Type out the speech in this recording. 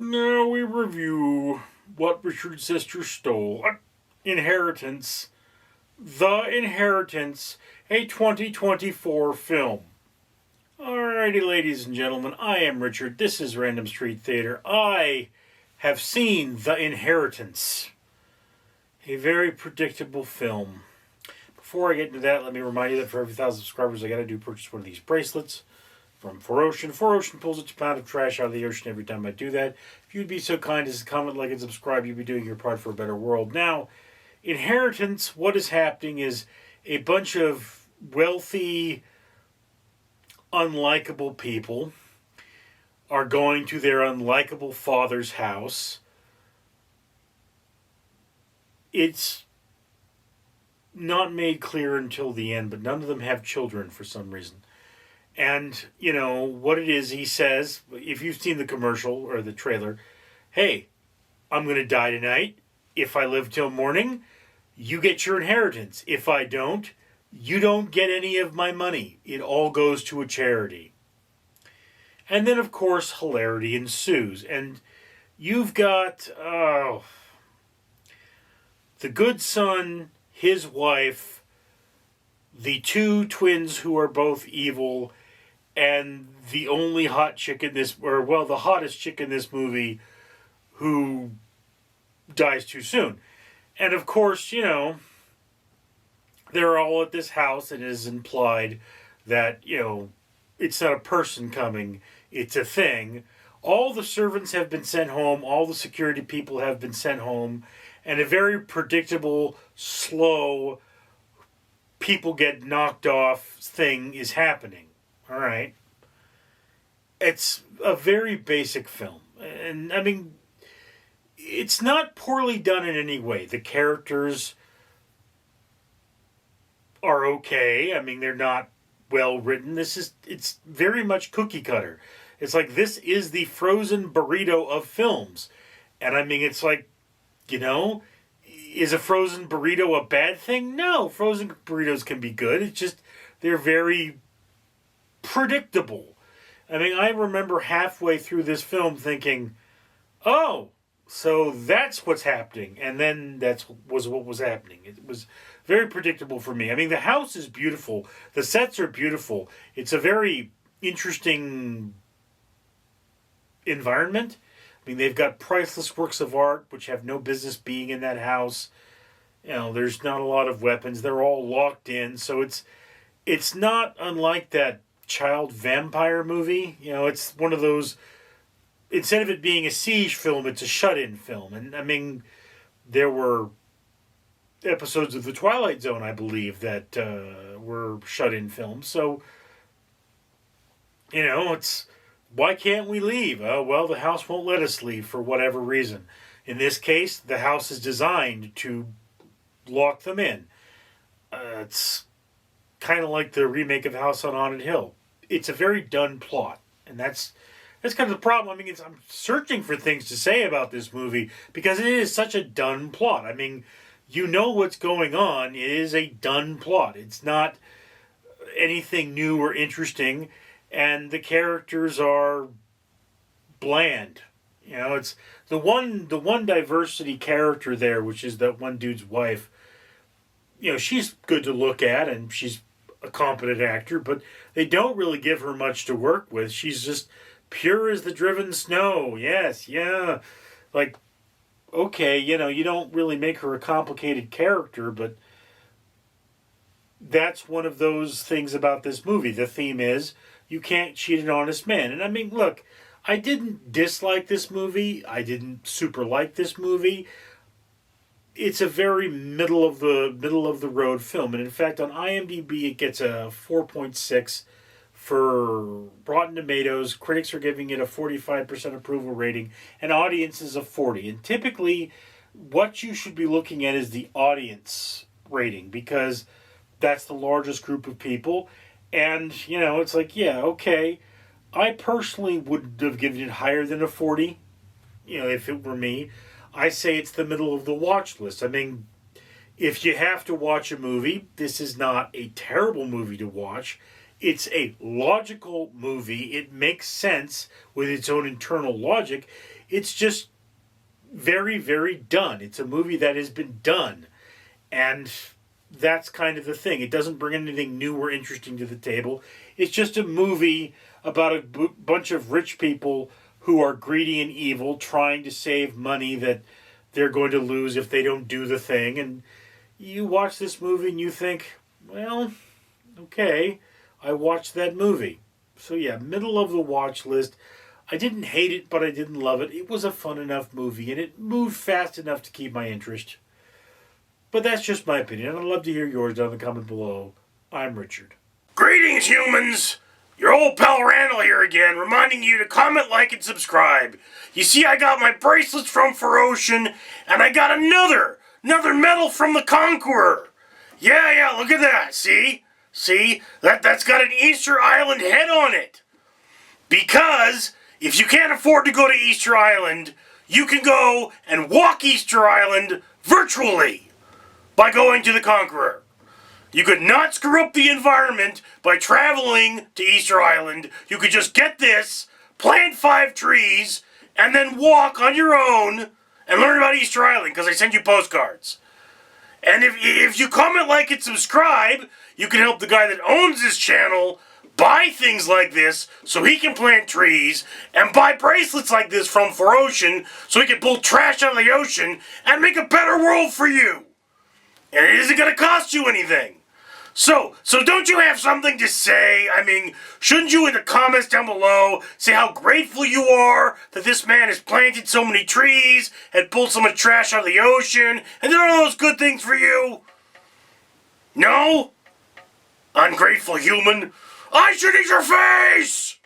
Now we review What Richard's Sister Stole. Inheritance. The Inheritance, a 2024 film. Alrighty, ladies and gentlemen, I am Richard. This is Random Street Theater. I have seen The Inheritance. A very predictable film. Before I get into that, let me remind you that for every 1,000 subscribers, I gotta do purchase one of these bracelets from 4Ocean. 4Ocean pulls its pound of trash out of the ocean every time I do that. If you'd be so kind as to comment, like, and subscribe, you'd be doing your part for a better world. Now, Inheritance, what is happening is a bunch of wealthy, unlikable people are going to their unlikable father's house. It's not made clear until the end, but none of them have children for some reason. And, you know, what it is, he says, if you've seen the commercial or the trailer, hey, I'm going to die tonight. If I live till morning, you get your inheritance. If I don't, you don't get any of my money. It all goes to a charity. And then, of course, hilarity ensues. And you've got the good son, his wife, the two twins who are both evil, and the only hot chick in this, or well, the hottest chick in this movie who dies too soon. And of course, you know, they're all at this house, and it is implied that, you know, it's not a person coming, it's a thing. All the servants have been sent home, all the security people have been sent home, and a very predictable, slow, people get knocked off thing is happening. All right. It's a very basic film. And, I mean, it's not poorly done in any way. The characters are okay. I mean, they're not well written. It's very much cookie cutter. It's like, this is the frozen burrito of films. And, I mean, it's like, you know, is a frozen burrito a bad thing? No, frozen burritos can be good. It's just, they're very predictable. I mean, I remember halfway through this film thinking, oh, so that's what's happening. And then was what was happening. It was very predictable for me. I mean, the house is beautiful. The sets are beautiful. It's a very interesting environment. I mean, they've got priceless works of art which have no business being in that house. You know, there's not a lot of weapons. They're all locked in. So it's not unlike that child vampire movie. You know, it's one of those, instead of it being a siege film, it's a shut-in film. And, I mean, there were episodes of The Twilight Zone, I believe, that were shut-in films. So, you know, it's, why can't we leave? Well, the house won't let us leave for whatever reason. In this case, the house is designed to lock them in. It's kind of like the remake of House on Haunted Hill. It's a very done plot, and that's kind of the problem. I mean, I'm searching for things to say about this movie because it is such a done plot. I mean, you know what's going on. It is a done plot. It's not anything new or interesting, and the characters are bland. You know, it's the one diversity character there, which is that one dude's wife. You know, she's good to look at, and she's a competent actor, but they don't really give her much to work with. She's just pure as the driven snow. Yes, yeah. Like, okay, you know, you don't really make her a complicated character, but that's one of those things about this movie. The theme is, you can't cheat an honest man. And I mean, look, I didn't dislike this movie. I didn't super like this movie. It's a very middle of the road film, and in fact, on IMDb it gets a 4.6 for Rotten Tomatoes. Critics are giving it a 45% approval rating, and audiences of 40. And typically, what you should be looking at is the audience rating, because that's the largest group of people. And you know, it's like, yeah, okay. I personally would have given it higher than a 40. You know, if it were me. I say it's the middle of the watch list. I mean, if you have to watch a movie, this is not a terrible movie to watch. It's a logical movie. It makes sense with its own internal logic. It's just very, very done. It's a movie that has been done. And that's kind of the thing. It doesn't bring anything new or interesting to the table. It's just a movie about a bunch of rich people who are greedy and evil trying to save money that they're going to lose if they don't do the thing. And you watch this movie and you think, well, okay, I watched that movie. So yeah, middle of the watch list. I didn't hate it, but I didn't love it. It was a fun enough movie, and it moved fast enough to keep my interest. But that's just my opinion. I'd love to hear yours down in the comment below. I'm Richard. Greetings, humans! Your old pal Randall here again, reminding you to comment, like, and subscribe. You see, I got my bracelets from Ferocian, and I got another medal from the Conqueror. Yeah, look at that, see? See? That's got an Easter Island head on it. Because if you can't afford to go to Easter Island, you can go and walk Easter Island virtually by going to the Conqueror. You could not screw up the environment by traveling to Easter Island. You could just get this, plant 5 trees, and then walk on your own and learn about Easter Island, because I send you postcards. And if you comment, like, and subscribe, you can help the guy that owns this channel buy things like this so he can plant trees, and buy bracelets like this from Ferocian so he can pull trash out of the ocean and make a better world for you. And it isn't going to cost you anything. So don't you have something to say? I mean, shouldn't you in the comments down below say how grateful you are that this man has planted so many trees and pulled so much trash out of the ocean and did all those good things for you? No? Ungrateful human? I should eat your face!